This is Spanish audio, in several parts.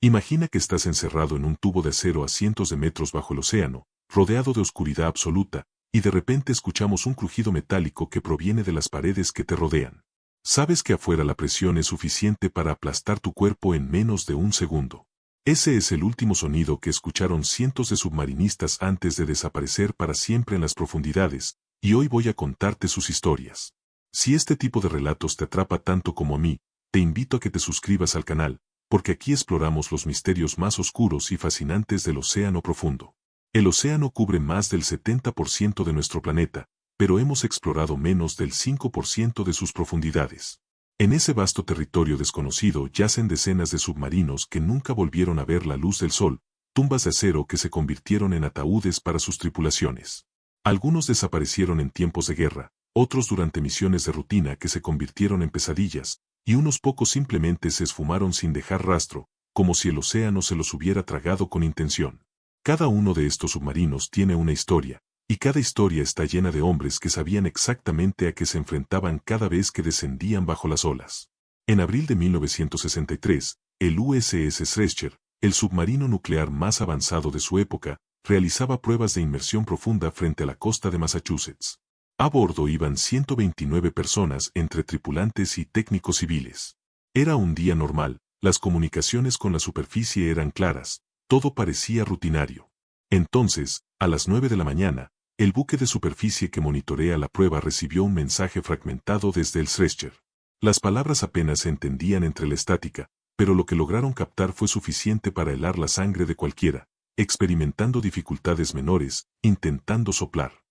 Imagina que estás encerrado en un tubo de acero a cientos de metros bajo el océano, rodeado de oscuridad absoluta, y de repente escuchamos un crujido metálico que proviene de las paredes que te rodean. Sabes que afuera la presión es suficiente para aplastar tu cuerpo en menos de un segundo. Ese es el último sonido que escucharon cientos de submarinistas antes de desaparecer para siempre en las profundidades, y hoy voy a contarte sus historias. Si este tipo de relatos te atrapa tanto como a mí, te invito a que te suscribas al canal, porque aquí exploramos los misterios más oscuros y fascinantes del océano profundo. El océano cubre más del 70% de nuestro planeta, pero hemos explorado menos del 5% de sus profundidades. En ese vasto territorio desconocido yacen decenas de submarinos que nunca volvieron a ver la luz del sol, tumbas de acero que se convirtieron en ataúdes para sus tripulaciones. Algunos desaparecieron en tiempos de guerra, otros durante misiones de rutina que se convirtieron en pesadillas, y unos pocos simplemente se esfumaron sin dejar rastro, como si el océano se los hubiera tragado con intención. Cada uno de estos submarinos tiene una historia, y cada historia está llena de hombres que sabían exactamente a qué se enfrentaban cada vez que descendían bajo las olas. En abril de 1963, el USS Schrecher, el submarino nuclear más avanzado de su época, realizaba pruebas de inmersión profunda frente a la costa de Massachusetts. A bordo iban 129 personas entre tripulantes y técnicos civiles. Era un día normal, las comunicaciones con la superficie eran claras, todo parecía rutinario. Entonces, a las 9 de la mañana, el buque de superficie que monitorea la prueba recibió un mensaje fragmentado desde el Schrecher. Las palabras apenas se entendían entre la estática, pero lo que lograron captar fue suficiente para helar la sangre de cualquiera, experimentando dificultades menores, intentando soplar.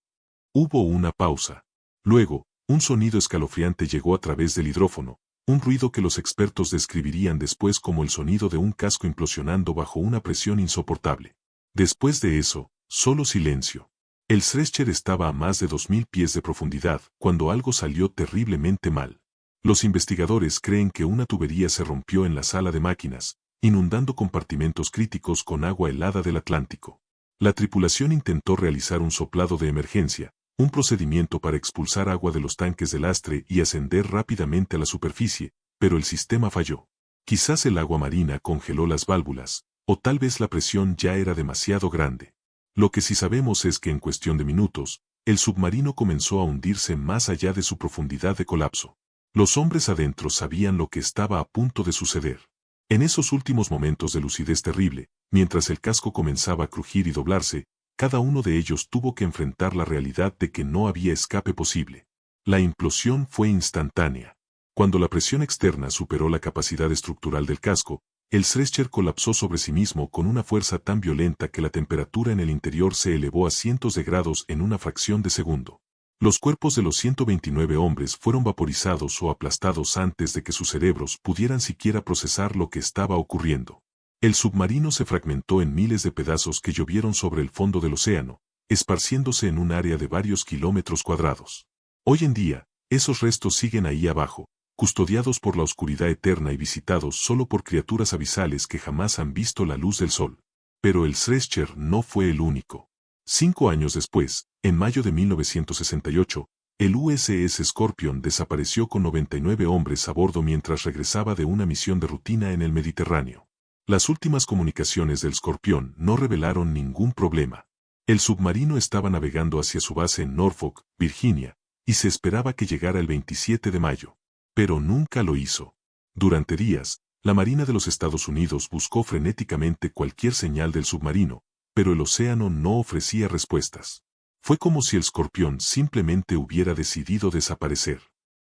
Hubo una pausa. Luego, un sonido escalofriante llegó a través del hidrófono, un ruido que los expertos describirían después como el sonido de un casco implosionando bajo una presión insoportable. Después de eso, solo silencio. El Schrecher estaba a más de 2000 pies de profundidad cuando algo salió terriblemente mal. Los investigadores creen que una tubería se rompió en la sala de máquinas, inundando compartimentos críticos con agua helada del Atlántico. La tripulación intentó realizar un soplado de emergencia, un procedimiento para expulsar agua de los tanques de lastre y ascender rápidamente a la superficie, pero el sistema falló. Quizás el agua marina congeló las válvulas, o tal vez la presión ya era demasiado grande. Lo que sí sabemos es que en cuestión de minutos, el submarino comenzó a hundirse más allá de su profundidad de colapso. Los hombres adentro sabían lo que estaba a punto de suceder. En esos últimos momentos de lucidez terrible, mientras el casco comenzaba a crujir y doblarse, cada uno de ellos tuvo que enfrentar la realidad de que no había escape posible. La implosión fue instantánea. Cuando la presión externa superó la capacidad estructural del casco, el Schrecher colapsó sobre sí mismo con una fuerza tan violenta que la temperatura en el interior se elevó a cientos de grados en una fracción de segundo. Los cuerpos de los 129 hombres fueron vaporizados o aplastados antes de que sus cerebros pudieran siquiera procesar lo que estaba ocurriendo. El submarino se fragmentó en miles de pedazos que llovieron sobre el fondo del océano, esparciéndose en un área de varios kilómetros cuadrados. Hoy en día, esos restos siguen ahí abajo, custodiados por la oscuridad eterna y visitados solo por criaturas abisales que jamás han visto la luz del sol. Pero el Schrecher no fue el único. 5 años después, en mayo de 1968, el USS Scorpion desapareció con 99 hombres a bordo mientras regresaba de una misión de rutina en el Mediterráneo. Las últimas comunicaciones del Scorpion no revelaron ningún problema. El submarino estaba navegando hacia su base en Norfolk, Virginia, y se esperaba que llegara el 27 de mayo. Pero nunca lo hizo. Durante días, la Marina de los Estados Unidos buscó frenéticamente cualquier señal del submarino, pero el océano no ofrecía respuestas. Fue como si el Scorpion simplemente hubiera decidido desaparecer.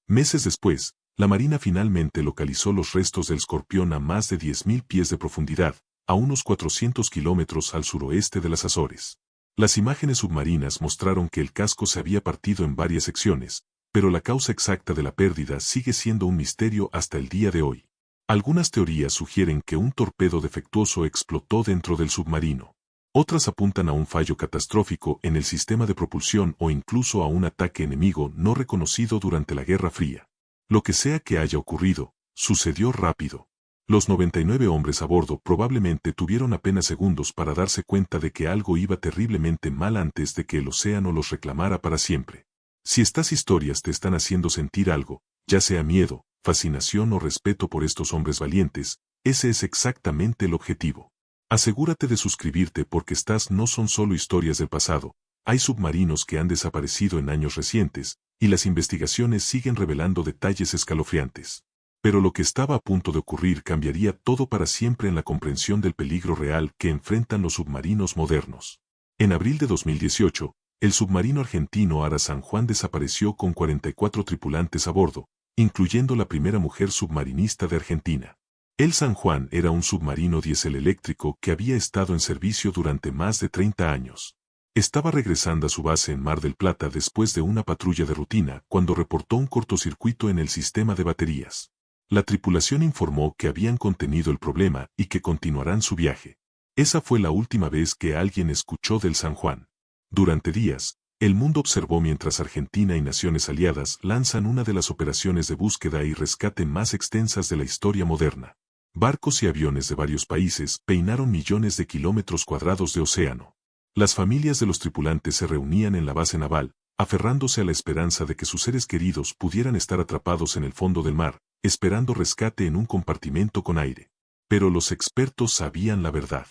Meses después, la Marina finalmente localizó los restos del Scorpion a más de 10.000 pies de profundidad, a unos 400 kilómetros al suroeste de las Azores. Las imágenes submarinas mostraron que el casco se había partido en varias secciones, pero la causa exacta de la pérdida sigue siendo un misterio hasta el día de hoy. Algunas teorías sugieren que un torpedo defectuoso explotó dentro del submarino. Otras apuntan a un fallo catastrófico en el sistema de propulsión o incluso a un ataque enemigo no reconocido durante la Guerra Fría. Lo que sea que haya ocurrido, sucedió rápido. Los 99 hombres a bordo probablemente tuvieron apenas segundos para darse cuenta de que algo iba terriblemente mal antes de que el océano los reclamara para siempre. Si estas historias te están haciendo sentir algo, ya sea miedo, fascinación o respeto por estos hombres valientes, ese es exactamente el objetivo. Asegúrate de suscribirte porque estas no son solo historias del pasado, hay submarinos que han desaparecido en años recientes, y las investigaciones siguen revelando detalles escalofriantes. Pero lo que estaba a punto de ocurrir cambiaría todo para siempre en la comprensión del peligro real que enfrentan los submarinos modernos. En abril de 2018, el submarino argentino Ara San Juan desapareció con 44 tripulantes a bordo, incluyendo la primera mujer submarinista de Argentina. El San Juan era un submarino diésel eléctrico que había estado en servicio durante más de 30 años. Estaba regresando a su base en Mar del Plata después de una patrulla de rutina cuando reportó un cortocircuito en el sistema de baterías. La tripulación informó que habían contenido el problema y que continuarán su viaje. Esa fue la última vez que alguien escuchó del San Juan. Durante días, el mundo observó mientras Argentina y naciones aliadas lanzan una de las operaciones de búsqueda y rescate más extensas de la historia moderna. Barcos y aviones de varios países peinaron millones de kilómetros cuadrados de océano. Las familias de los tripulantes se reunían en la base naval, aferrándose a la esperanza de que sus seres queridos pudieran estar atrapados en el fondo del mar, esperando rescate en un compartimento con aire. Pero los expertos sabían la verdad.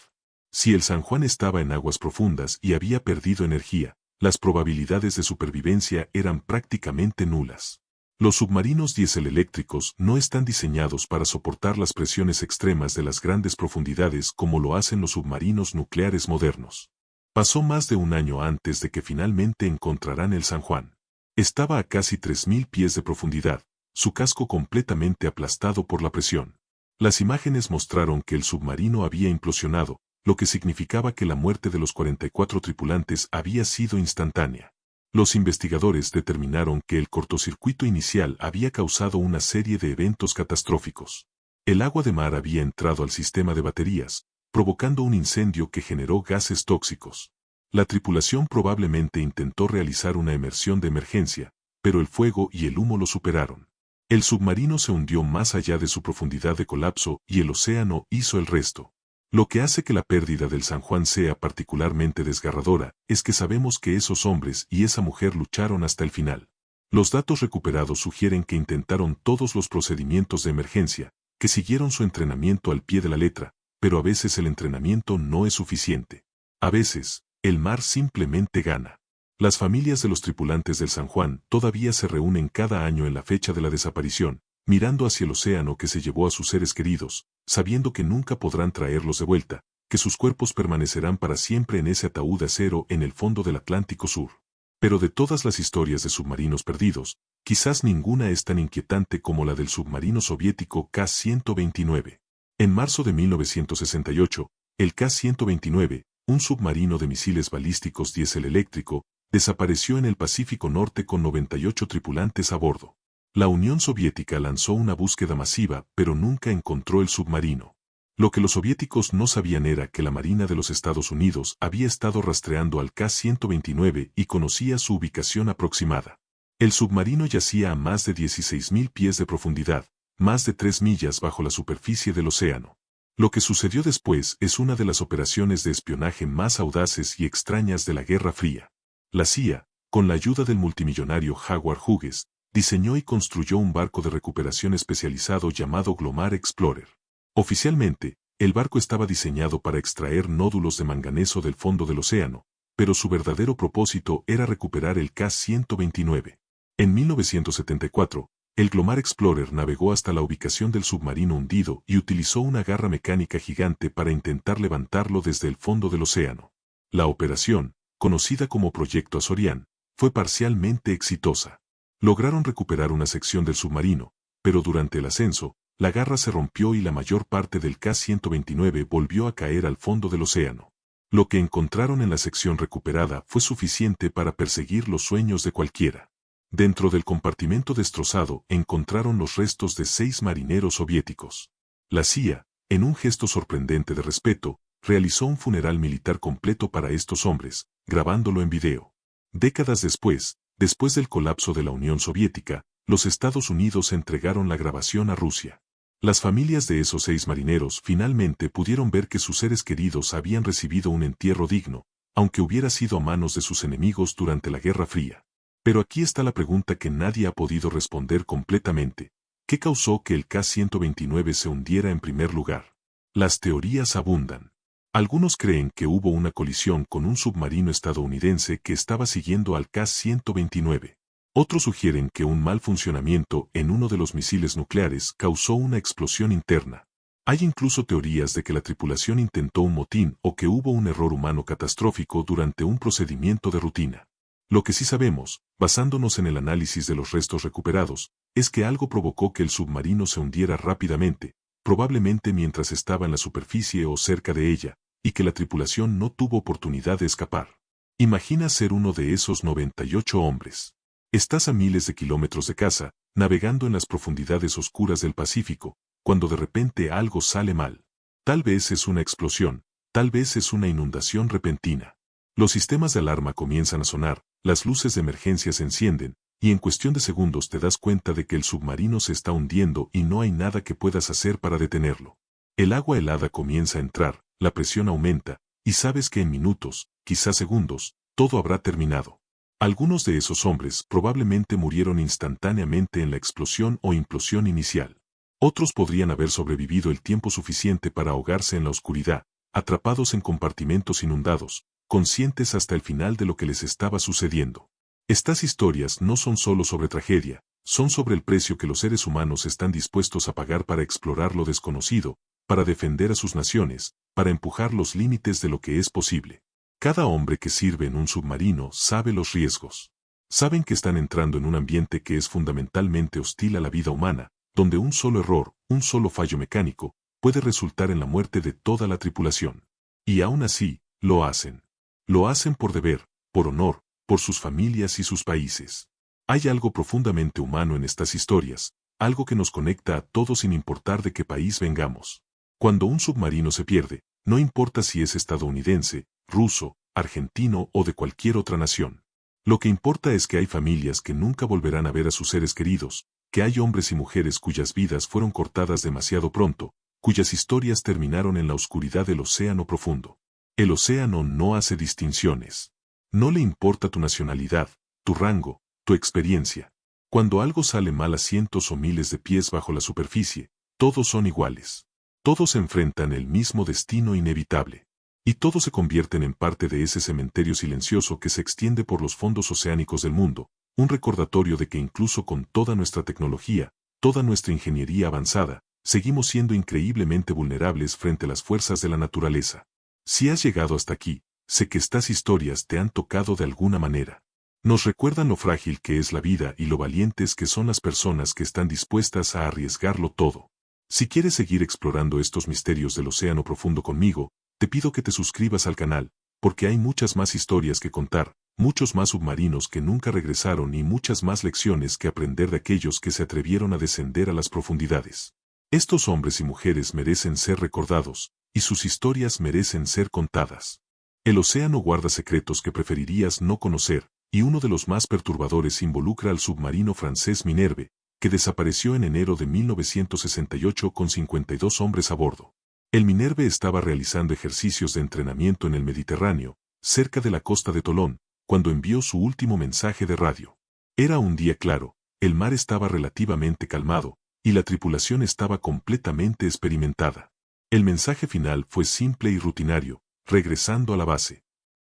Si el San Juan estaba en aguas profundas y había perdido energía, las probabilidades de supervivencia eran prácticamente nulas. Los submarinos diésel eléctricos no están diseñados para soportar las presiones extremas de las grandes profundidades como lo hacen los submarinos nucleares modernos. Pasó más de un año antes de que finalmente encontraran el San Juan. Estaba a casi 3.000 pies de profundidad, su casco completamente aplastado por la presión. Las imágenes mostraron que el submarino había implosionado, lo que significaba que la muerte de los 44 tripulantes había sido instantánea. Los investigadores determinaron que el cortocircuito inicial había causado una serie de eventos catastróficos. El agua de mar había entrado al sistema de baterías, provocando un incendio que generó gases tóxicos. La tripulación probablemente intentó realizar una emersión de emergencia, pero el fuego y el humo lo superaron. El submarino se hundió más allá de su profundidad de colapso y el océano hizo el resto. Lo que hace que la pérdida del San Juan sea particularmente desgarradora es que sabemos que esos hombres y esa mujer lucharon hasta el final. Los datos recuperados sugieren que intentaron todos los procedimientos de emergencia, que siguieron su entrenamiento al pie de la letra, pero a veces el entrenamiento no es suficiente. A veces, el mar simplemente gana. Las familias de los tripulantes del San Juan todavía se reúnen cada año en la fecha de la desaparición, mirando hacia el océano que se llevó a sus seres queridos, sabiendo que nunca podrán traerlos de vuelta, que sus cuerpos permanecerán para siempre en ese ataúd de acero en el fondo del Atlántico Sur. Pero de todas las historias de submarinos perdidos, quizás ninguna es tan inquietante como la del submarino soviético K-129. En marzo de 1968, el K-129, un submarino de misiles balísticos diésel eléctrico, desapareció en el Pacífico Norte con 98 tripulantes a bordo. La Unión Soviética lanzó una búsqueda masiva, pero nunca encontró el submarino. Lo que los soviéticos no sabían era que la Marina de los Estados Unidos había estado rastreando al K-129 y conocía su ubicación aproximada. El submarino yacía a más de 16.000 pies de profundidad, más de 3 millas bajo la superficie del océano. Lo que sucedió después es una de las operaciones de espionaje más audaces y extrañas de la Guerra Fría. La CIA, con la ayuda del multimillonario Howard Hughes, diseñó y construyó un barco de recuperación especializado llamado Glomar Explorer. Oficialmente, el barco estaba diseñado para extraer nódulos de manganeso del fondo del océano, pero su verdadero propósito era recuperar el K-129. En 1974, el Glomar Explorer navegó hasta la ubicación del submarino hundido y utilizó una garra mecánica gigante para intentar levantarlo desde el fondo del océano. La operación, conocida como Proyecto Azorian, fue parcialmente exitosa. Lograron recuperar una sección del submarino, pero durante el ascenso, la garra se rompió y la mayor parte del K-129 volvió a caer al fondo del océano. Lo que encontraron en la sección recuperada fue suficiente para perseguir los sueños de cualquiera. Dentro del compartimento destrozado encontraron los restos de 6 marineros soviéticos. La CIA, en un gesto sorprendente de respeto, realizó un funeral militar completo para estos hombres, grabándolo en video. Décadas después del colapso de la Unión Soviética, los Estados Unidos entregaron la grabación a Rusia. Las familias de esos 6 marineros finalmente pudieron ver que sus seres queridos habían recibido un entierro digno, aunque hubiera sido a manos de sus enemigos durante la Guerra Fría. Pero aquí está la pregunta que nadie ha podido responder completamente. ¿Qué causó que el K-129 se hundiera en primer lugar? Las teorías abundan. Algunos creen que hubo una colisión con un submarino estadounidense que estaba siguiendo al K-129. Otros sugieren que un mal funcionamiento en uno de los misiles nucleares causó una explosión interna. Hay incluso teorías de que la tripulación intentó un motín o que hubo un error humano catastrófico durante un procedimiento de rutina. Lo que sí sabemos, basándonos en el análisis de los restos recuperados, es que algo provocó que el submarino se hundiera rápidamente, probablemente mientras estaba en la superficie o cerca de ella, y que la tripulación no tuvo oportunidad de escapar. Imagina ser uno de esos 98 hombres. Estás a miles de kilómetros de casa, navegando en las profundidades oscuras del Pacífico, cuando de repente algo sale mal. Tal vez es una explosión, tal vez es una inundación repentina. Los sistemas de alarma comienzan a sonar, las luces de emergencia se encienden, y en cuestión de segundos te das cuenta de que el submarino se está hundiendo y no hay nada que puedas hacer para detenerlo. El agua helada comienza a entrar, la presión aumenta, y sabes que en minutos, quizás segundos, todo habrá terminado. Algunos de esos hombres probablemente murieron instantáneamente en la explosión o implosión inicial. Otros podrían haber sobrevivido el tiempo suficiente para ahogarse en la oscuridad, atrapados en compartimentos inundados, conscientes hasta el final de lo que les estaba sucediendo. Estas historias no son solo sobre tragedia, son sobre el precio que los seres humanos están dispuestos a pagar para explorar lo desconocido, para defender a sus naciones, para empujar los límites de lo que es posible. Cada hombre que sirve en un submarino sabe los riesgos. Saben que están entrando en un ambiente que es fundamentalmente hostil a la vida humana, donde un solo error, un solo fallo mecánico, puede resultar en la muerte de toda la tripulación. Y aún así, lo hacen. Lo hacen por deber, por honor, por sus familias y sus países. Hay algo profundamente humano en estas historias, algo que nos conecta a todos sin importar de qué país vengamos. Cuando un submarino se pierde, no importa si es estadounidense, ruso, argentino o de cualquier otra nación. Lo que importa es que hay familias que nunca volverán a ver a sus seres queridos, que hay hombres y mujeres cuyas vidas fueron cortadas demasiado pronto, cuyas historias terminaron en la oscuridad del océano profundo. El océano no hace distinciones. No le importa tu nacionalidad, tu rango, tu experiencia. Cuando algo sale mal a cientos o miles de pies bajo la superficie, todos son iguales. Todos enfrentan el mismo destino inevitable. Y todos se convierten en parte de ese cementerio silencioso que se extiende por los fondos oceánicos del mundo, un recordatorio de que incluso con toda nuestra tecnología, toda nuestra ingeniería avanzada, seguimos siendo increíblemente vulnerables frente a las fuerzas de la naturaleza. Si has llegado hasta aquí, sé que estas historias te han tocado de alguna manera. Nos recuerdan lo frágil que es la vida y lo valientes que son las personas que están dispuestas a arriesgarlo todo. Si quieres seguir explorando estos misterios del océano profundo conmigo, te pido que te suscribas al canal, porque hay muchas más historias que contar, muchos más submarinos que nunca regresaron y muchas más lecciones que aprender de aquellos que se atrevieron a descender a las profundidades. Estos hombres y mujeres merecen ser recordados, y sus historias merecen ser contadas. El océano guarda secretos que preferirías no conocer, y uno de los más perturbadores involucra al submarino francés Minerve, que desapareció en enero de 1968 con 52 hombres a bordo. El Minerve estaba realizando ejercicios de entrenamiento en el Mediterráneo, cerca de la costa de Tolón, cuando envió su último mensaje de radio. Era un día claro, el mar estaba relativamente calmado, y la tripulación estaba completamente experimentada. El mensaje final fue simple y rutinario, regresando a la base.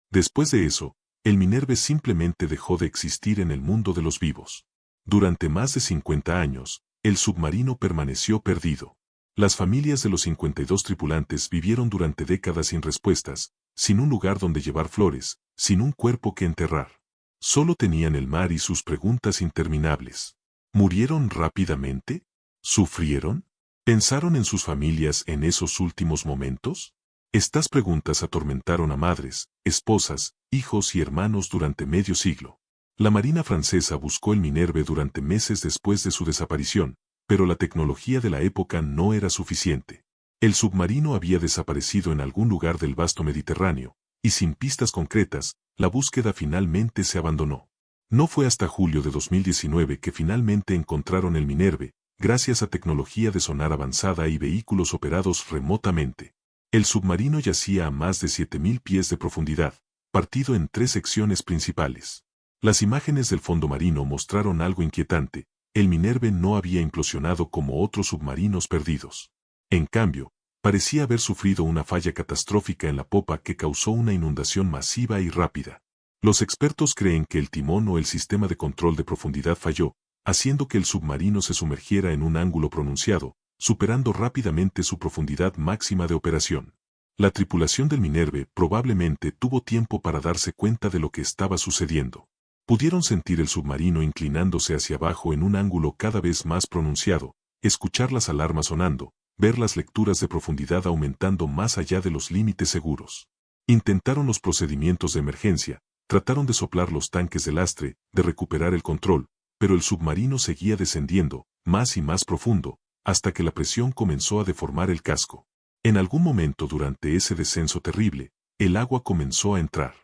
Después de eso, el Minerve simplemente dejó de existir en el mundo de los vivos. Durante más de 50 años, el submarino permaneció perdido. Las familias de los 52 tripulantes vivieron durante décadas sin respuestas, sin un lugar donde llevar flores, sin un cuerpo que enterrar. Solo tenían el mar y sus preguntas interminables. ¿Murieron rápidamente? ¿Sufrieron? ¿Pensaron en sus familias en esos últimos momentos? Estas preguntas atormentaron a madres, esposas, hijos y hermanos durante medio siglo. La Marina francesa buscó el Minerve durante meses después de su desaparición, pero la tecnología de la época no era suficiente. El submarino había desaparecido en algún lugar del vasto Mediterráneo, y sin pistas concretas, la búsqueda finalmente se abandonó. No fue hasta julio de 2019 que finalmente encontraron el Minerve, gracias a tecnología de sonar avanzada y vehículos operados remotamente. El submarino yacía a más de 7.000 pies de profundidad, partido en 3 secciones principales. Las imágenes del fondo marino mostraron algo inquietante, el Minerve no había implosionado como otros submarinos perdidos. En cambio, parecía haber sufrido una falla catastrófica en la popa que causó una inundación masiva y rápida. Los expertos creen que el timón o el sistema de control de profundidad falló, haciendo que el submarino se sumergiera en un ángulo pronunciado, superando rápidamente su profundidad máxima de operación. La tripulación del Minerve probablemente tuvo tiempo para darse cuenta de lo que estaba sucediendo. Pudieron sentir el submarino inclinándose hacia abajo en un ángulo cada vez más pronunciado, escuchar las alarmas sonando, ver las lecturas de profundidad aumentando más allá de los límites seguros. Intentaron los procedimientos de emergencia, trataron de soplar los tanques de lastre, de recuperar el control, pero el submarino seguía descendiendo, más y más profundo, hasta que la presión comenzó a deformar el casco. En algún momento durante ese descenso terrible, el agua comenzó a entrar.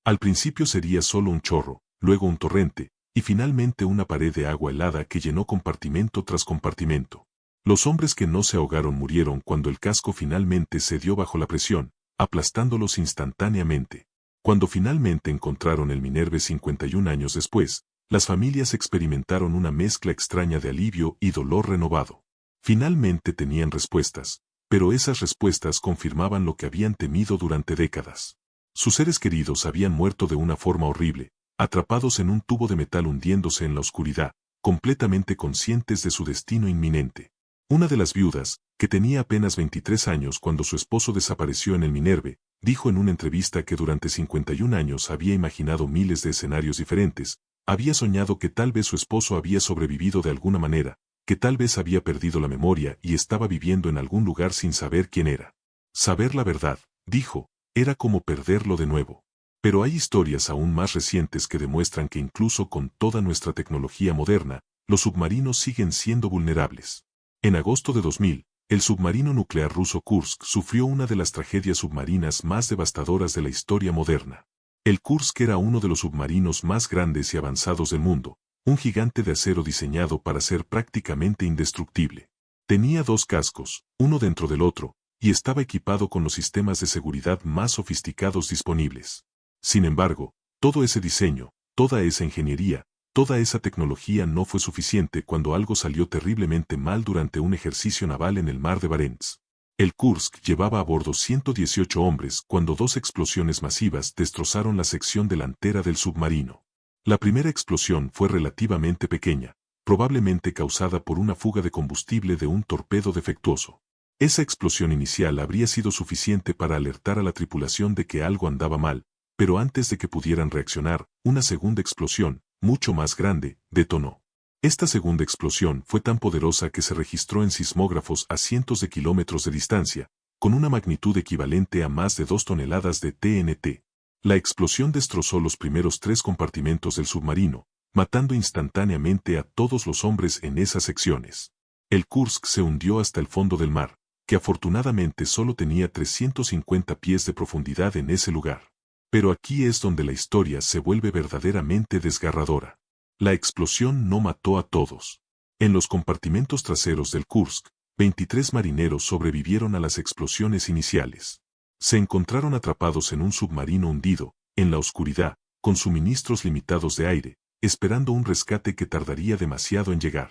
Al principio sería solo un chorro, luego un torrente, y finalmente una pared de agua helada que llenó compartimento tras compartimento. Los hombres que no se ahogaron murieron cuando el casco finalmente cedió bajo la presión, aplastándolos instantáneamente. Cuando finalmente encontraron el Minerve 51 años después, las familias experimentaron una mezcla extraña de alivio y dolor renovado. Finalmente tenían respuestas, pero esas respuestas confirmaban lo que habían temido durante décadas. Sus seres queridos habían muerto de una forma horrible, atrapados en un tubo de metal hundiéndose en la oscuridad, completamente conscientes de su destino inminente. Una de las viudas, que tenía apenas 23 años cuando su esposo desapareció en el Minerve, dijo en una entrevista que durante 51 años había imaginado miles de escenarios diferentes, había soñado que tal vez su esposo había sobrevivido de alguna manera, que tal vez había perdido la memoria y estaba viviendo en algún lugar sin saber quién era. Saber la verdad, dijo, era como perderlo de nuevo. Pero hay historias aún más recientes que demuestran que incluso con toda nuestra tecnología moderna, los submarinos siguen siendo vulnerables. En agosto de 2000, el submarino nuclear ruso Kursk sufrió una de las tragedias submarinas más devastadoras de la historia moderna. El Kursk era uno de los submarinos más grandes y avanzados del mundo, un gigante de acero diseñado para ser prácticamente indestructible. Tenía dos cascos, uno dentro del otro, y estaba equipado con los sistemas de seguridad más sofisticados disponibles. Sin embargo, todo ese diseño, toda esa ingeniería, toda esa tecnología no fue suficiente cuando algo salió terriblemente mal durante un ejercicio naval en el mar de Barents. El Kursk llevaba a bordo 118 hombres cuando dos explosiones masivas destrozaron la sección delantera del submarino. La primera explosión fue relativamente pequeña, probablemente causada por una fuga de combustible de un torpedo defectuoso. Esa explosión inicial habría sido suficiente para alertar a la tripulación de que algo andaba mal, pero antes de que pudieran reaccionar, una segunda explosión, mucho más grande, detonó. Esta segunda explosión fue tan poderosa que se registró en sismógrafos a cientos de kilómetros de distancia, con una magnitud equivalente a más de 2 toneladas de TNT. La explosión destrozó los primeros 3 compartimentos del submarino, matando instantáneamente a todos los hombres en esas secciones. El Kursk se hundió hasta el fondo del mar, que afortunadamente solo tenía 350 pies de profundidad en ese lugar. Pero aquí es donde la historia se vuelve verdaderamente desgarradora. La explosión no mató a todos. En los compartimentos traseros del Kursk, 23 marineros sobrevivieron a las explosiones iniciales. Se encontraron atrapados en un submarino hundido, en la oscuridad, con suministros limitados de aire, esperando un rescate que tardaría demasiado en llegar.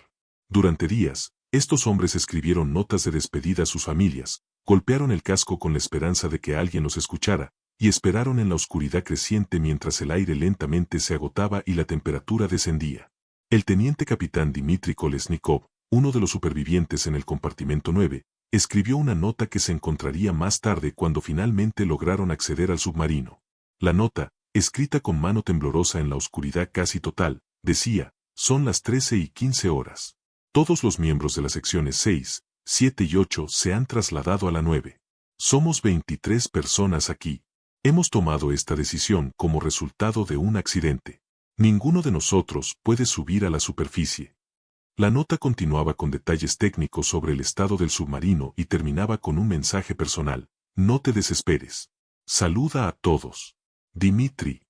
Durante días, estos hombres escribieron notas de despedida a sus familias, golpearon el casco con la esperanza de que alguien los escuchara, y esperaron en la oscuridad creciente mientras el aire lentamente se agotaba y la temperatura descendía. El teniente capitán Dmitry Kolesnikov, uno de los supervivientes en el compartimento 9, escribió una nota que se encontraría más tarde cuando finalmente lograron acceder al submarino. La nota, escrita con mano temblorosa en la oscuridad casi total, decía, son las 13:15 horas. Todos los miembros de las secciones 6, 7 y 8 se han trasladado a la 9. Somos 23 personas aquí. Hemos tomado esta decisión como resultado de un accidente. Ninguno de nosotros puede subir a la superficie. La nota continuaba con detalles técnicos sobre el estado del submarino y terminaba con un mensaje personal. No te desesperes. Saluda a todos. Dmitry.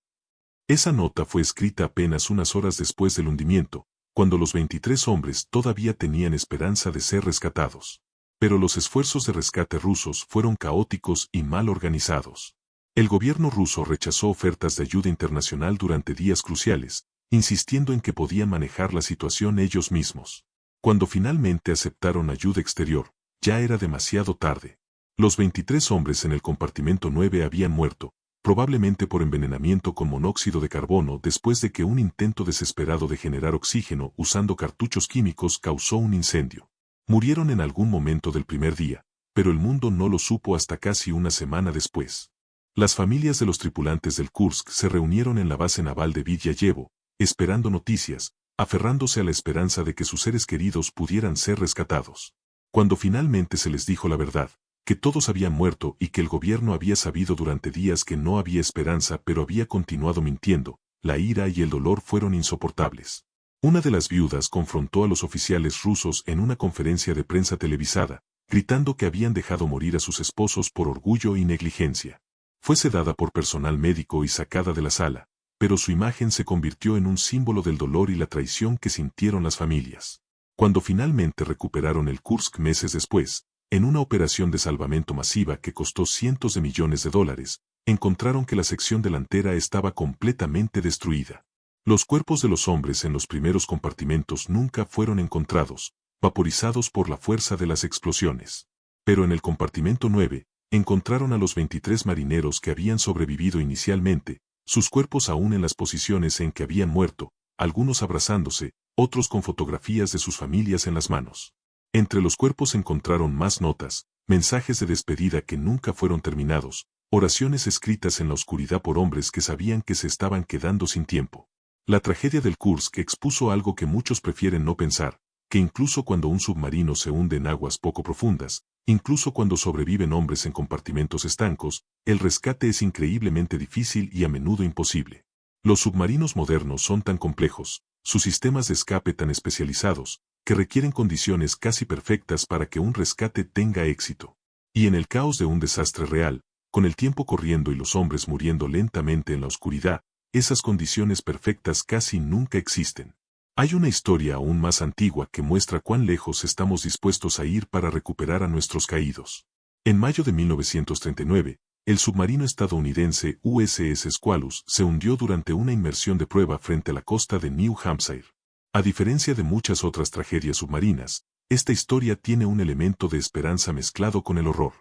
Esa nota fue escrita apenas unas horas después del hundimiento, cuando los 23 hombres todavía tenían esperanza de ser rescatados. Pero los esfuerzos de rescate rusos fueron caóticos y mal organizados. El gobierno ruso rechazó ofertas de ayuda internacional durante días cruciales, insistiendo en que podían manejar la situación ellos mismos. Cuando finalmente aceptaron ayuda exterior, ya era demasiado tarde. Los 23 hombres en el compartimento 9 habían muerto, probablemente por envenenamiento con monóxido de carbono después de que un intento desesperado de generar oxígeno usando cartuchos químicos causó un incendio. Murieron en algún momento del primer día, pero el mundo no lo supo hasta casi una semana después. Las familias de los tripulantes del Kursk se reunieron en la base naval de Vidyayevo, esperando noticias, aferrándose a la esperanza de que sus seres queridos pudieran ser rescatados. Cuando finalmente se les dijo la verdad, que todos habían muerto y que el gobierno había sabido durante días que no había esperanza pero había continuado mintiendo, la ira y el dolor fueron insoportables. Una de las viudas confrontó a los oficiales rusos en una conferencia de prensa televisada, gritando que habían dejado morir a sus esposos por orgullo y negligencia. Fue sedada por personal médico y sacada de la sala, pero su imagen se convirtió en un símbolo del dolor y la traición que sintieron las familias. Cuando finalmente recuperaron el Kursk meses después, en una operación de salvamento masiva que costó cientos de millones de dólares, encontraron que la sección delantera estaba completamente destruida. Los cuerpos de los hombres en los primeros compartimentos nunca fueron encontrados, vaporizados por la fuerza de las explosiones. Pero en el compartimento 9, encontraron a los 23 marineros que habían sobrevivido inicialmente, sus cuerpos aún en las posiciones en que habían muerto, algunos abrazándose, otros con fotografías de sus familias en las manos. Entre los cuerpos encontraron más notas, mensajes de despedida que nunca fueron terminados, oraciones escritas en la oscuridad por hombres que sabían que se estaban quedando sin tiempo. La tragedia del Kursk expuso algo que muchos prefieren no pensar, que incluso cuando un submarino se hunde en aguas poco profundas, incluso cuando sobreviven hombres en compartimentos estancos, el rescate es increíblemente difícil y a menudo imposible. Los submarinos modernos son tan complejos, sus sistemas de escape tan especializados, que requieren condiciones casi perfectas para que un rescate tenga éxito. Y en el caos de un desastre real, con el tiempo corriendo y los hombres muriendo lentamente en la oscuridad, esas condiciones perfectas casi nunca existen. Hay una historia aún más antigua que muestra cuán lejos estamos dispuestos a ir para recuperar a nuestros caídos. En mayo de 1939, el submarino estadounidense USS Squalus se hundió durante una inmersión de prueba frente a la costa de New Hampshire. A diferencia de muchas otras tragedias submarinas, esta historia tiene un elemento de esperanza mezclado con el horror.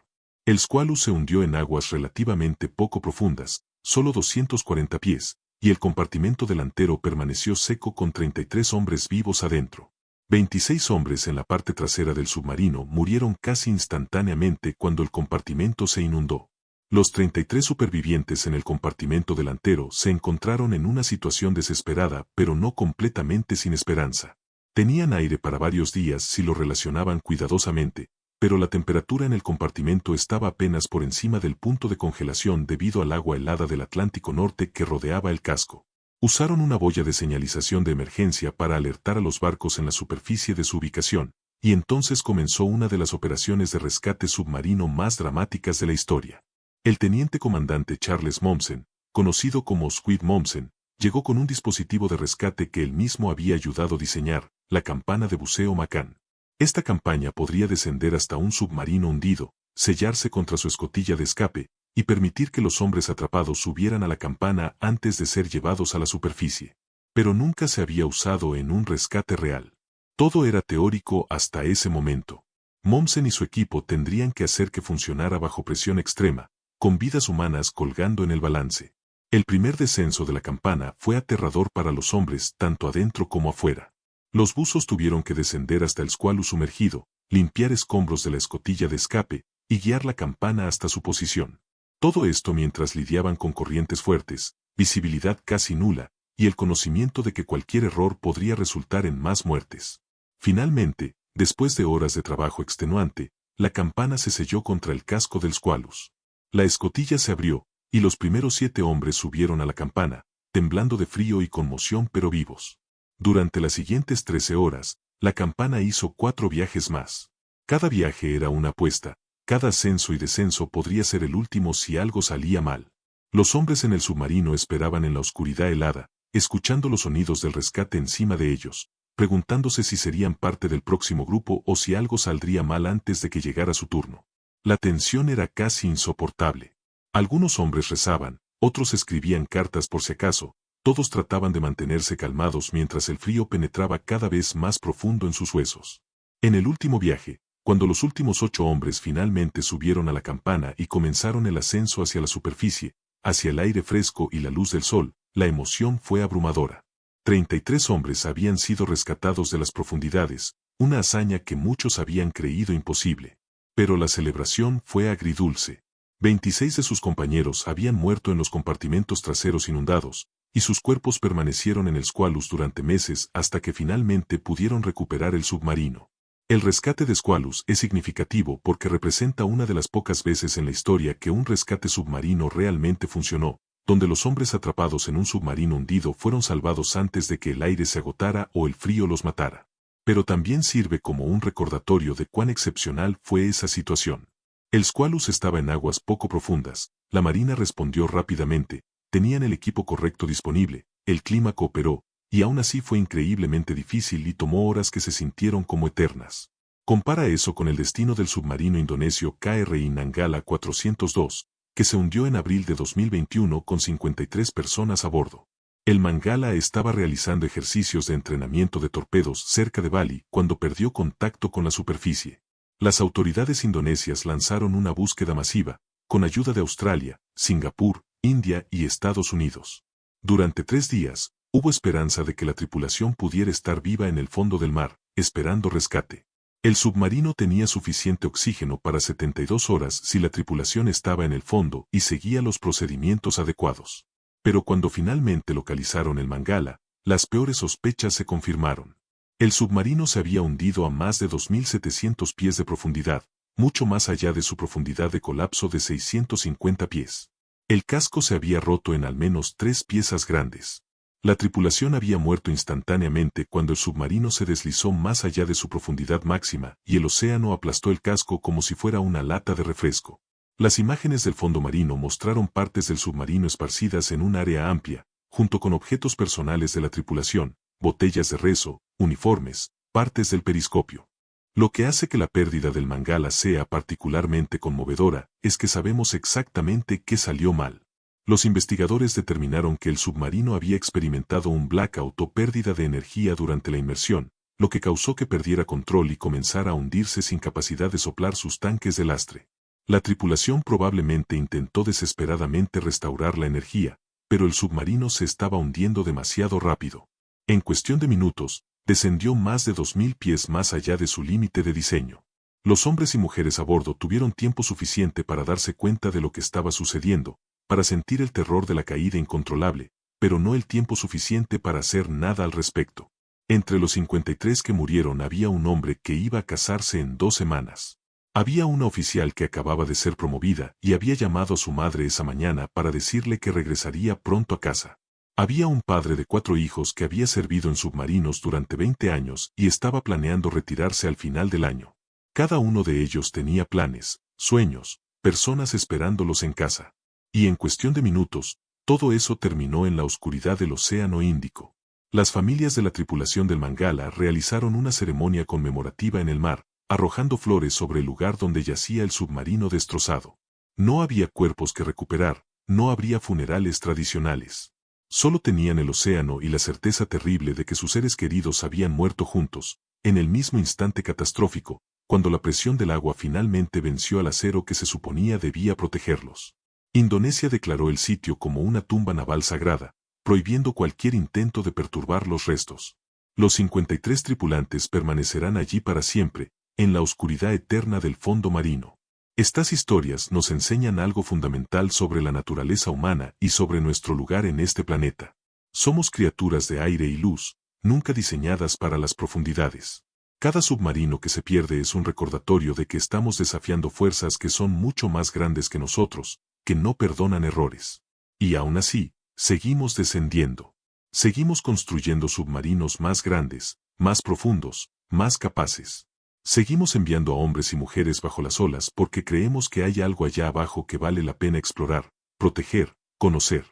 El Squalus se hundió en aguas relativamente poco profundas, solo 240 pies, y el compartimento delantero permaneció seco con 33 hombres vivos adentro. 26 hombres en la parte trasera del submarino murieron casi instantáneamente cuando el compartimento se inundó. Los 33 supervivientes en el compartimento delantero se encontraron en una situación desesperada pero no completamente sin esperanza. Tenían aire para varios días si lo relacionaban cuidadosamente, pero la temperatura en el compartimento estaba apenas por encima del punto de congelación debido al agua helada del Atlántico Norte que rodeaba el casco. Usaron una boya de señalización de emergencia para alertar a los barcos en la superficie de su ubicación, y entonces comenzó una de las operaciones de rescate submarino más dramáticas de la historia. El teniente comandante Charles Mommsen, conocido como Squid Mommsen, llegó con un dispositivo de rescate que él mismo había ayudado a diseñar, la campana de buceo Macan. Esta campaña podría descender hasta un submarino hundido, sellarse contra su escotilla de escape, y permitir que los hombres atrapados subieran a la campana antes de ser llevados a la superficie. Pero nunca se había usado en un rescate real. Todo era teórico hasta ese momento. Mommsen y su equipo tendrían que hacer que funcionara bajo presión extrema, con vidas humanas colgando en el balance. El primer descenso de la campana fue aterrador para los hombres tanto adentro como afuera. Los buzos tuvieron que descender hasta el Squalus sumergido, limpiar escombros de la escotilla de escape y guiar la campana hasta su posición. Todo esto mientras lidiaban con corrientes fuertes, visibilidad casi nula, y el conocimiento de que cualquier error podría resultar en más muertes. Finalmente, después de horas de trabajo extenuante, la campana se selló contra el casco del Squalus. La escotilla se abrió, y los primeros 7 hombres subieron a la campana, temblando de frío y conmoción pero vivos. Durante las siguientes 13 horas, la campana hizo 4 viajes más. Cada viaje era una apuesta, cada ascenso y descenso podría ser el último si algo salía mal. Los hombres en el submarino esperaban en la oscuridad helada, escuchando los sonidos del rescate encima de ellos, preguntándose si serían parte del próximo grupo o si algo saldría mal antes de que llegara su turno. La tensión era casi insoportable. Algunos hombres rezaban, otros escribían cartas por si acaso, Todos trataban de mantenerse calmados mientras el frío penetraba cada vez más profundo en sus huesos. En el último viaje, cuando los últimos 8 hombres finalmente subieron a la campana y comenzaron el ascenso hacia la superficie, hacia el aire fresco y la luz del sol, la emoción fue abrumadora. 33 hombres habían sido rescatados de las profundidades, una hazaña que muchos habían creído imposible. Pero la celebración fue agridulce. 26 de sus compañeros habían muerto en los compartimentos traseros inundados, y sus cuerpos permanecieron en el Squalus durante meses hasta que finalmente pudieron recuperar el submarino. El rescate de Squalus es significativo porque representa una de las pocas veces en la historia que un rescate submarino realmente funcionó, donde los hombres atrapados en un submarino hundido fueron salvados antes de que el aire se agotara o el frío los matara. Pero también sirve como un recordatorio de cuán excepcional fue esa situación. El Squalus estaba en aguas poco profundas, la Marina respondió rápidamente, tenían el equipo correcto disponible, el clima cooperó, y aún así fue increíblemente difícil y tomó horas que se sintieron como eternas. Compara eso con el destino del submarino indonesio KRI Nanggala 402, que se hundió en abril de 2021 con 53 personas a bordo. El Mangala estaba realizando ejercicios de entrenamiento de torpedos cerca de Bali cuando perdió contacto con la superficie. Las autoridades indonesias lanzaron una búsqueda masiva, con ayuda de Australia, Singapur, India y Estados Unidos. Durante 3 días, hubo esperanza de que la tripulación pudiera estar viva en el fondo del mar, esperando rescate. El submarino tenía suficiente oxígeno para 72 horas si la tripulación estaba en el fondo y seguía los procedimientos adecuados. Pero cuando finalmente localizaron el Mangala, las peores sospechas se confirmaron. El submarino se había hundido a más de 2.700 pies de profundidad, mucho más allá de su profundidad de colapso de 650 pies. El casco se había roto en al menos 3 piezas grandes. La tripulación había muerto instantáneamente cuando el submarino se deslizó más allá de su profundidad máxima y el océano aplastó el casco como si fuera una lata de refresco. Las imágenes del fondo marino mostraron partes del submarino esparcidas en un área amplia, junto con objetos personales de la tripulación, botellas de rezo, uniformes, partes del periscopio. Lo que hace que la pérdida del Mangala sea particularmente conmovedora es que sabemos exactamente qué salió mal. Los investigadores determinaron que el submarino había experimentado un blackout o pérdida de energía durante la inmersión, lo que causó que perdiera control y comenzara a hundirse sin capacidad de soplar sus tanques de lastre. La tripulación probablemente intentó desesperadamente restaurar la energía, pero el submarino se estaba hundiendo demasiado rápido. En cuestión de minutos, descendió más de 2.000 pies más allá de su límite de diseño. Los hombres y mujeres a bordo tuvieron tiempo suficiente para darse cuenta de lo que estaba sucediendo, para sentir el terror de la caída incontrolable, pero no el tiempo suficiente para hacer nada al respecto. Entre los 53 que murieron había un hombre que iba a casarse en 2 semanas. Había una oficial que acababa de ser promovida y había llamado a su madre esa mañana para decirle que regresaría pronto a casa. Había un padre de 4 hijos que había servido en submarinos durante 20 años y estaba planeando retirarse al final del año. Cada uno de ellos tenía planes, sueños, personas esperándolos en casa. Y en cuestión de minutos, todo eso terminó en la oscuridad del Océano Índico. Las familias de la tripulación del Mangala realizaron una ceremonia conmemorativa en el mar, arrojando flores sobre el lugar donde yacía el submarino destrozado. No había cuerpos que recuperar, no habría funerales tradicionales. Solo tenían el océano y la certeza terrible de que sus seres queridos habían muerto juntos, en el mismo instante catastrófico, cuando la presión del agua finalmente venció al acero que se suponía debía protegerlos. Indonesia declaró el sitio como una tumba naval sagrada, prohibiendo cualquier intento de perturbar los restos. Los 53 tripulantes permanecerán allí para siempre, en la oscuridad eterna del fondo marino. Estas historias nos enseñan algo fundamental sobre la naturaleza humana y sobre nuestro lugar en este planeta. Somos criaturas de aire y luz, nunca diseñadas para las profundidades. Cada submarino que se pierde es un recordatorio de que estamos desafiando fuerzas que son mucho más grandes que nosotros, que no perdonan errores. Y aún así, seguimos descendiendo. Seguimos construyendo submarinos más grandes, más profundos, más capaces. Seguimos enviando a hombres y mujeres bajo las olas porque creemos que hay algo allá abajo que vale la pena explorar, proteger, conocer.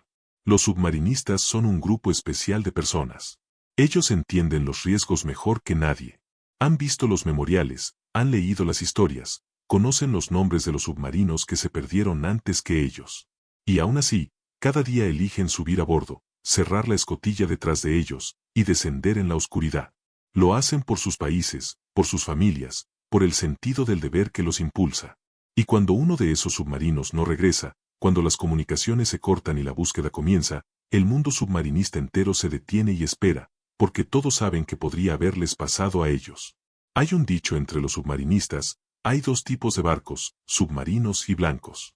Los submarinistas son un grupo especial de personas. Ellos entienden los riesgos mejor que nadie. Han visto los memoriales, han leído las historias, conocen los nombres de los submarinos que se perdieron antes que ellos. Y aún así, cada día eligen subir a bordo, cerrar la escotilla detrás de ellos, y descender en la oscuridad. Lo hacen por sus países, por sus familias, por el sentido del deber que los impulsa. Y cuando uno de esos submarinos no regresa, cuando las comunicaciones se cortan y la búsqueda comienza, el mundo submarinista entero se detiene y espera, porque todos saben que podría haberles pasado a ellos. Hay un dicho entre los submarinistas: hay dos tipos de barcos, submarinos y blancos.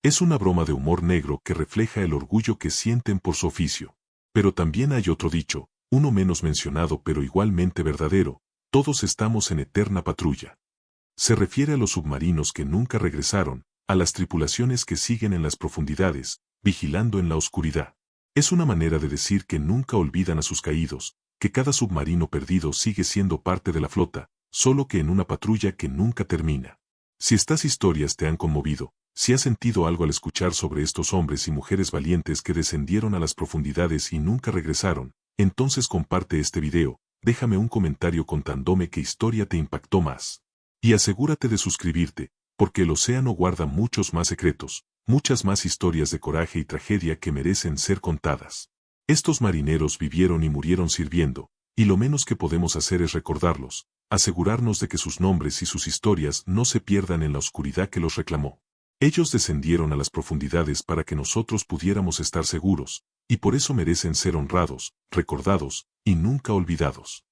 Es una broma de humor negro que refleja el orgullo que sienten por su oficio. Pero también hay otro dicho, uno menos mencionado pero igualmente verdadero: todos estamos en eterna patrulla. Se refiere a los submarinos que nunca regresaron, a las tripulaciones que siguen en las profundidades, vigilando en la oscuridad. Es una manera de decir que nunca olvidan a sus caídos, que cada submarino perdido sigue siendo parte de la flota, solo que en una patrulla que nunca termina. Si estas historias te han conmovido, si has sentido algo al escuchar sobre estos hombres y mujeres valientes que descendieron a las profundidades y nunca regresaron, entonces comparte este video, déjame un comentario contándome qué historia te impactó más. Y asegúrate de suscribirte, porque el océano guarda muchos más secretos, muchas más historias de coraje y tragedia que merecen ser contadas. Estos marineros vivieron y murieron sirviendo, y lo menos que podemos hacer es recordarlos, asegurarnos de que sus nombres y sus historias no se pierdan en la oscuridad que los reclamó. Ellos descendieron a las profundidades para que nosotros pudiéramos estar seguros, y por eso merecen ser honrados, recordados, y nunca olvidados.